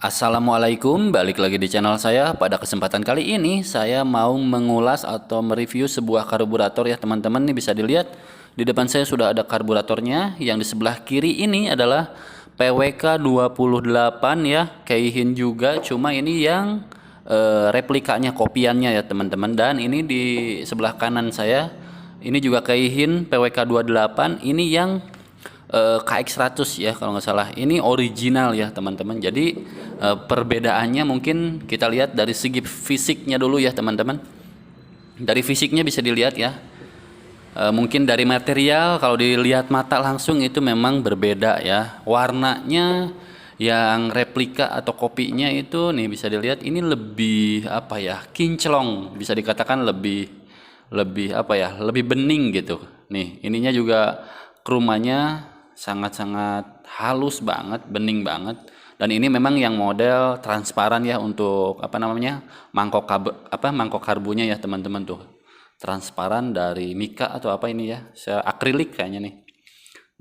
Assalamualaikum, balik lagi di channel saya. Pada kesempatan kali ini saya mau mengulas atau mereview sebuah karburator ya teman-teman. Nih bisa dilihat di depan saya sudah ada karburatornya. Yang di sebelah kiri ini adalah PWK 28 ya, Keihin juga. Cuma ini yang replikanya, kopiannya ya teman-teman. Dan ini di sebelah kanan saya ini juga Keihin PWK 28. Ini yang KX100 ya kalau nggak salah. Ini original ya teman-teman. Jadi perbedaannya mungkin kita lihat dari segi fisiknya dulu ya teman-teman. Dari fisiknya bisa dilihat ya. Mungkin dari material kalau dilihat mata langsung itu memang berbeda ya. Warnanya yang replika atau kopinya itu nih bisa dilihat ini lebih apa ya? Kinclong, bisa dikatakan lebih lebih apa ya? Lebih bening gitu. Nih, ininya juga kromanya sangat-sangat halus banget, bening banget. Dan ini memang yang model transparan ya untuk apa namanya mangkok karbunya ya teman-teman tuh. Transparan dari mika atau apa ini ya, akrilik kayaknya nih.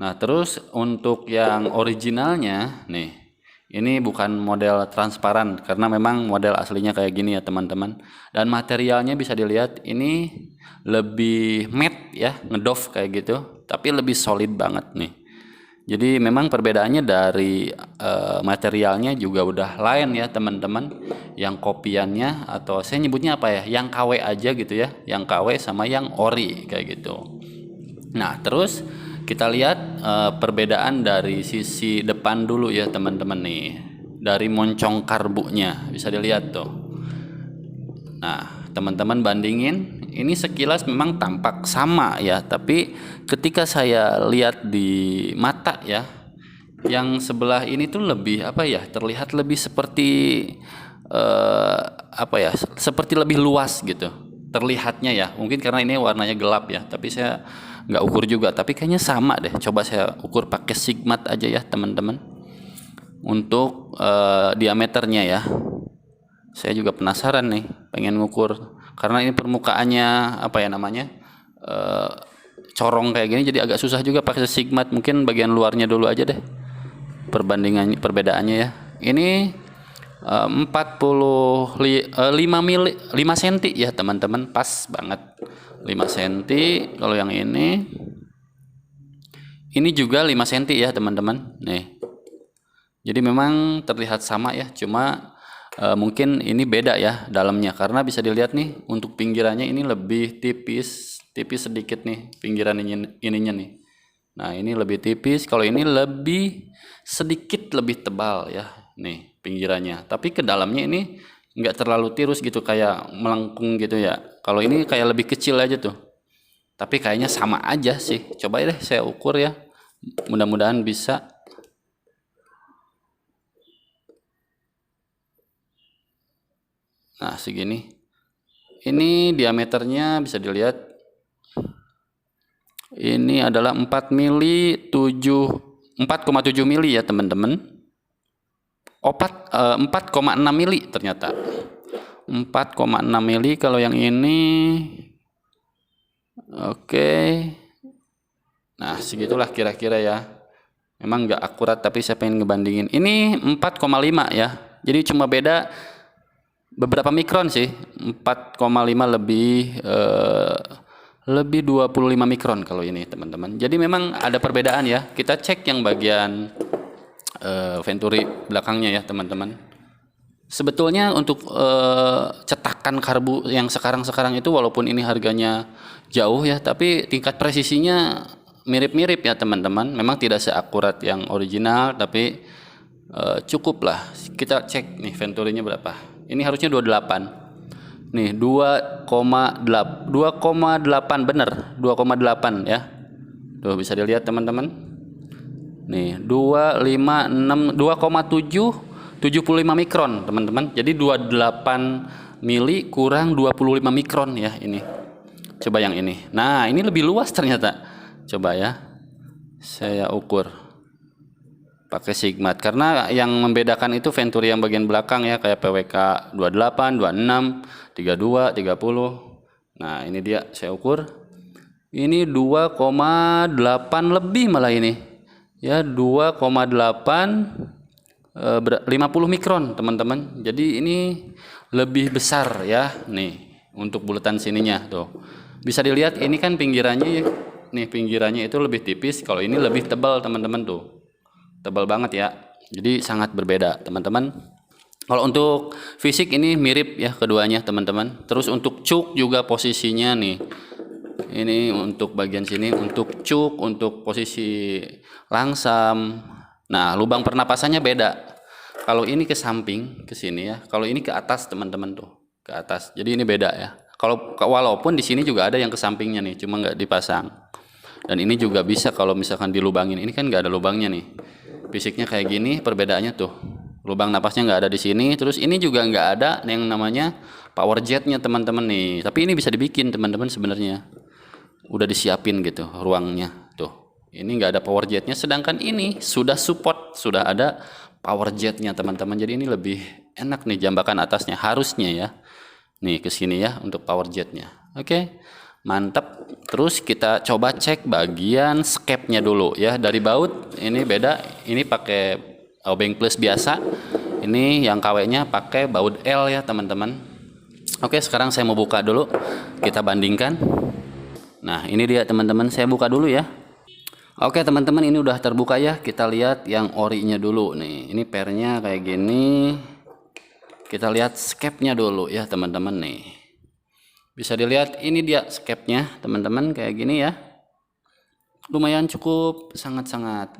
Nah terus untuk yang originalnya nih, ini bukan model transparan karena memang model aslinya kayak gini ya teman-teman. Dan materialnya bisa dilihat ini lebih matte ya, ngedoff kayak gitu, tapi lebih solid banget nih. Jadi memang perbedaannya dari materialnya juga udah lain ya teman-teman. Yang kopiannya atau saya nyebutnya apa ya? Yang KW aja gitu ya. Yang KW sama yang ori kayak gitu. Nah, terus kita lihat perbedaan dari sisi depan dulu ya teman-teman nih. Dari moncong karbunya bisa dilihat tuh. Nah, teman-teman bandingin, ini sekilas memang tampak sama ya, tapi ketika saya lihat di mata ya, yang sebelah ini tuh lebih apa ya, terlihat lebih seperti apa ya, seperti lebih luas gitu. Terlihatnya ya, mungkin karena ini warnanya gelap ya, tapi saya nggak ukur juga, tapi kayaknya sama deh. Coba saya ukur pakai Sigmat aja ya teman-teman. Untuk diameternya ya. Saya juga penasaran nih, pengen ngukur karena ini permukaannya apa ya namanya eh, corong kayak gini, jadi agak susah juga pakai Sigmat. Mungkin bagian luarnya dulu aja deh perbedaannya ya. Ini 45 mili 5 cm ya teman-teman, pas banget 5 cm. Kalau yang ini juga 5 cm ya teman-teman nih. Jadi memang terlihat sama ya, cuma mungkin ini beda ya dalamnya karena bisa dilihat nih untuk pinggirannya ini lebih tipis, tipis sedikit nih pinggiran ininya nih. Nah, ini lebih tipis, kalau ini lebih sedikit lebih tebal ya nih pinggirannya. Tapi ke dalamnya ini nggak terlalu tirus gitu kayak melengkung gitu ya. Kalau ini kayak lebih kecil aja tuh. Tapi kayaknya sama aja sih. Coba deh saya ukur ya. Mudah-mudahan bisa. Nah, segini. Ini diameternya bisa dilihat. Ini adalah 4 mili 4,7 mili ya, teman-teman. 4,6 mili ternyata. 4,6 mili kalau yang ini. Oke. Nah, segitulah kira-kira ya. Memang nggak akurat tapi saya pengen ngebandingin. Ini 4,5 ya. Jadi cuma beda beberapa mikron sih, 4,5 lebih 25 mikron kalau ini teman-teman. Jadi memang ada perbedaan ya. Kita cek yang bagian venturi belakangnya ya teman-teman. Sebetulnya untuk cetakan karbu yang sekarang-sekarang itu walaupun ini harganya jauh ya, tapi tingkat presisinya mirip-mirip ya teman-teman. Memang tidak seakurat yang original, tapi cukup lah. Kita cek nih venturinya berapa. Ini harusnya 28. Nih 2,8 bener, 2,8 ya. Tuh bisa dilihat teman-teman. Nih 256 2,75 mikron teman-teman. Jadi 28 mili kurang 25 mikron ya ini. Coba yang ini. Nah, ini lebih luas ternyata. Coba ya. Saya ukur pakai Sigmat karena yang membedakan itu venturi yang bagian belakang ya, kayak PWK 28, 26, 32, 30. Nah, ini dia saya ukur. Ini 2,8 lebih malah ini. Ya, 2,8 50 mikron teman-teman. Jadi ini lebih besar ya nih untuk bulatan sininya tuh. Bisa dilihat ini kan pinggirannya nih, pinggirannya itu lebih tipis, kalau ini lebih tebal teman-teman tuh. Tebal banget ya. Jadi sangat berbeda teman-teman. Kalau untuk fisik ini mirip ya keduanya teman-teman. Terus untuk cuk juga posisinya nih. Ini untuk bagian sini untuk cuk, untuk posisi langsam. Nah, lubang pernapasannya beda. Kalau ini ke samping, ke sini ya. Kalau ini ke atas teman-teman tuh, ke atas. Jadi ini beda ya. Kalau walaupun di sini juga ada yang ke sampingnya nih, cuma nggak dipasang. Dan ini juga bisa kalau misalkan dilubangin. Ini kan nggak ada lubangnya nih. Fisiknya kayak gini, perbedaannya tuh. Lubang napasnya nggak ada di sini. Terus ini juga nggak ada yang namanya power jetnya teman-teman nih. Tapi ini bisa dibikin teman-teman sebenarnya. Udah disiapin gitu ruangnya tuh. Ini nggak ada power jetnya, sedangkan ini sudah support, sudah ada power jetnya teman-teman. Jadi ini lebih enak nih jambakan atasnya harusnya ya. Nih ke sini ya untuk power jetnya. Oke, mantap. Terus kita coba cek bagian skepnya dulu ya. Dari baut ini beda. Ini pakai obeng plus biasa. Ini yang KW-nya pakai baut L ya teman-teman. Oke, sekarang saya mau buka dulu. Kita bandingkan. Nah, ini dia teman-teman, saya buka dulu ya. Oke teman-teman, ini udah terbuka ya. Kita lihat yang orinya dulu nih. Ini pernya kayak gini. Kita lihat skepnya dulu ya teman-teman nih. Bisa dilihat ini dia skepnya teman-teman kayak gini ya. Lumayan cukup sangat-sangat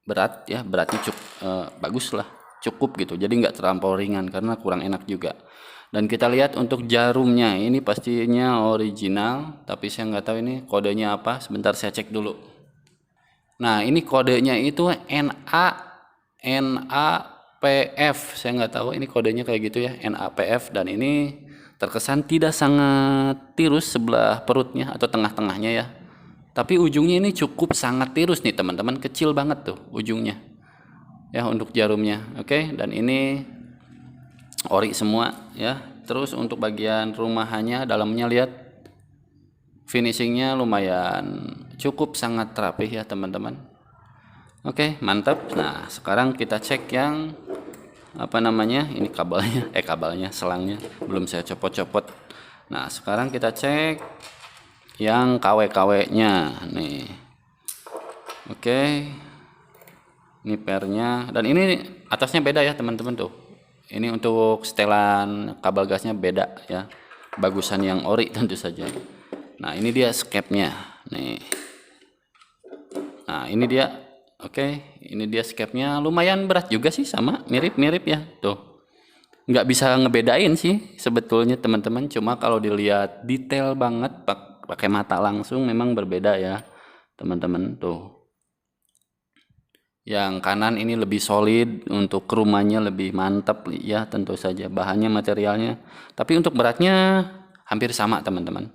berat ya. Beratnya cukup bagus lah, cukup gitu. Jadi nggak terlampau ringan karena kurang enak juga. Dan kita lihat untuk jarumnya ini pastinya original, tapi saya nggak tahu ini kodenya apa. Sebentar saya cek dulu. Nah, ini kodenya itu NAPF. Saya nggak tahu ini kodenya kayak gitu ya, NAPF. Dan ini terkesan tidak sangat tirus sebelah perutnya atau tengah-tengahnya ya. Tapi ujungnya ini cukup sangat tirus nih teman-teman, kecil banget tuh ujungnya. Ya untuk jarumnya. Oke, dan ini ori semua ya. Terus untuk bagian rumahannya dalamnya lihat finishingnya lumayan cukup sangat rapih ya teman-teman. Oke, mantap. Nah, sekarang kita cek yang apa namanya, ini kabelnya selangnya belum saya copot-copot. Nah, sekarang kita cek yang KW nya nih. Oke, ini pernya, dan ini atasnya beda ya teman-teman tuh. Ini untuk setelan kabel gasnya beda ya, bagusan yang ori tentu saja. Nah, ini dia skepnya nih. Nah, ini dia. Oke, ini dia skepnya, lumayan berat juga sih, sama mirip-mirip ya tuh. Nggak bisa ngebedain sih sebetulnya teman-teman, cuma kalau dilihat detail banget pakai mata langsung memang berbeda ya teman-teman tuh. Yang kanan ini lebih solid, untuk rumahnya lebih mantap ya tentu saja, bahannya materialnya. Tapi untuk beratnya hampir sama teman-teman.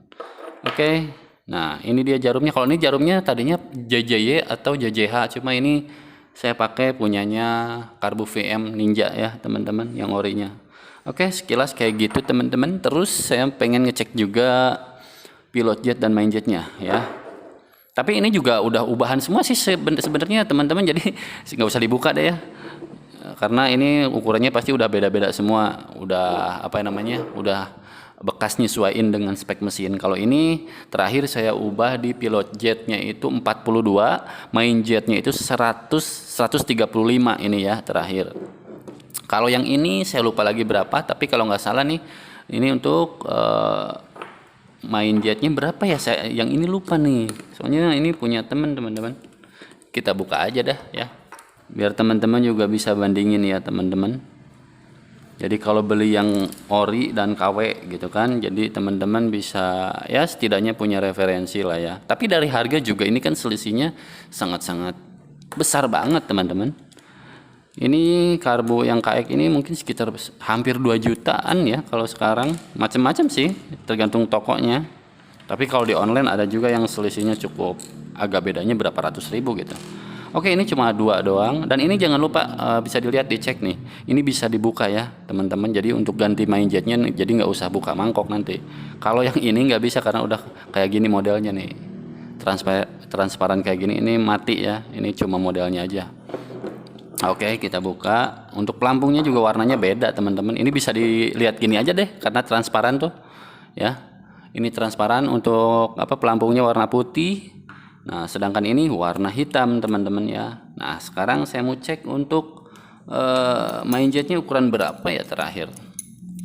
Oke, nah ini dia jarumnya. Kalau ini jarumnya tadinya JJY atau JJH, cuma ini saya pakai punyanya Karbu VM Ninja ya teman-teman, yang orinya. Oke, sekilas kayak gitu teman-teman. Terus saya pengen ngecek juga pilot jet dan main jetnya ya. Tapi ini juga udah ubahan semua sih sebenarnya teman-teman, jadi nggak usah dibuka deh ya, karena ini ukurannya pasti udah beda-beda semua, udah apa namanya, udah bekas nyesuaiin dengan spek mesin. Kalau ini terakhir saya ubah di pilot jetnya itu 42, main jetnya itu 135 ini ya terakhir. Kalau yang ini saya lupa lagi berapa, tapi kalau nggak salah nih ini untuk main jetnya berapa ya, saya yang ini lupa nih, soalnya ini punya teman-teman. Kita buka aja dah ya, biar teman-teman juga bisa bandingin ya teman-teman. Jadi kalau beli yang ori dan KW gitu kan, jadi teman-teman bisa ya setidaknya punya referensi lah ya. Tapi dari harga juga ini kan selisihnya sangat-sangat besar banget teman-teman. Ini karbu yang KX ini mungkin sekitar hampir 2 jutaan ya kalau sekarang. Macam-macam sih, tergantung tokonya. Tapi kalau di online ada juga yang selisihnya cukup agak bedanya berapa ratus ribu gitu. Oke, ini cuma 2 doang. Dan ini jangan lupa bisa dilihat, dicek nih. Ini bisa dibuka ya teman-teman. Jadi untuk ganti main jetnya, jadi nggak usah buka mangkok nanti. Kalau yang ini nggak bisa karena udah kayak gini modelnya nih. Transparan kayak gini, ini mati ya. Ini cuma modelnya aja. Oke, kita buka. Untuk pelampungnya juga warnanya beda, teman-teman. Ini bisa dilihat gini aja deh, karena transparan tuh, ya. Ini transparan. Untuk pelampungnya warna putih. Nah, sedangkan ini warna hitam, teman-teman ya. Nah, sekarang saya mau cek untuk main jetnya ukuran berapa ya terakhir.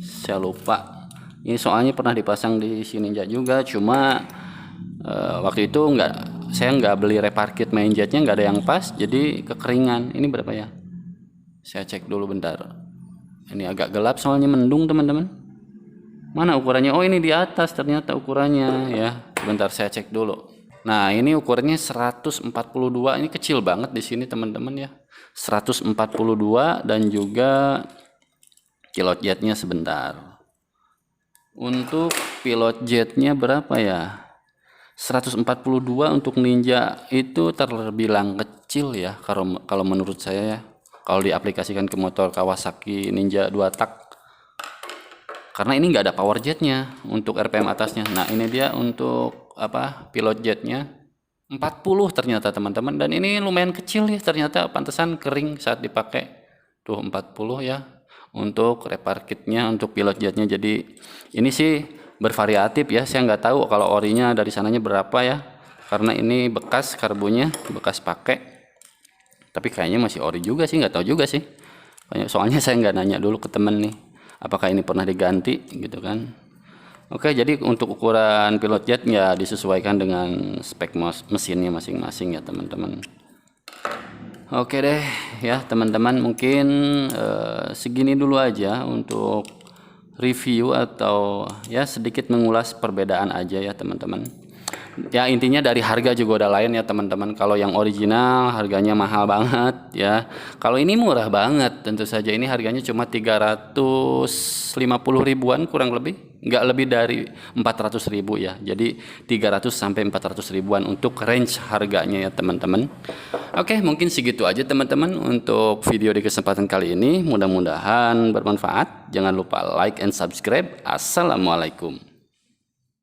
Saya lupa. Ini soalnya pernah dipasang di sini juga, cuma waktu itu saya nggak beli repar kit main jetnya, nggak ada yang pas, jadi kekeringan. Ini berapa ya? Saya cek dulu bentar. Ini agak gelap soalnya mendung, teman-teman. Mana ukurannya? Oh, ini di atas ternyata ukurannya ya. Bentar saya cek dulu. Nah, ini ukurannya 142. Ini kecil banget di sini, teman-teman ya. 142 dan juga pilot jetnya sebentar. Untuk pilot jetnya berapa ya? 142 untuk Ninja itu terbilang kecil ya kalau menurut saya ya. Kalau diaplikasikan ke motor Kawasaki Ninja 2 tak. Karena ini nggak ada power jetnya untuk RPM atasnya. Nah, ini dia untuk pilot jetnya 40 ternyata, teman-teman. Dan ini lumayan kecil ya ternyata, pantesan kering saat dipakai. Tuh 40 ya untuk repar kitnya untuk pilot jetnya. Jadi ini sih bervariatif ya, saya nggak tahu kalau orinya dari sananya berapa ya, karena ini bekas karbunya, bekas pakai. Tapi kayaknya masih ori juga sih, nggak tahu juga sih. Soalnya saya nggak nanya dulu ke temen nih, apakah ini pernah diganti gitu kan. Oke, jadi untuk ukuran pilot jet ya disesuaikan dengan spek mesinnya masing-masing ya, teman-teman. Oke deh ya, teman-teman, mungkin segini dulu aja untuk review atau ya sedikit mengulas perbedaan aja ya, teman-teman. Ya intinya dari harga juga udah lain ya, teman-teman. Kalau yang original harganya mahal banget ya. Kalau ini murah banget, tentu saja ini harganya cuma 350 ribuan kurang lebih, nggak lebih dari 400 ribu ya. Jadi 300 sampai 400 ribuan untuk range harganya ya, teman-teman. Oke, mungkin segitu aja, teman-teman, untuk video di kesempatan kali ini. Mudah-mudahan bermanfaat. Jangan lupa like and subscribe. Assalamualaikum.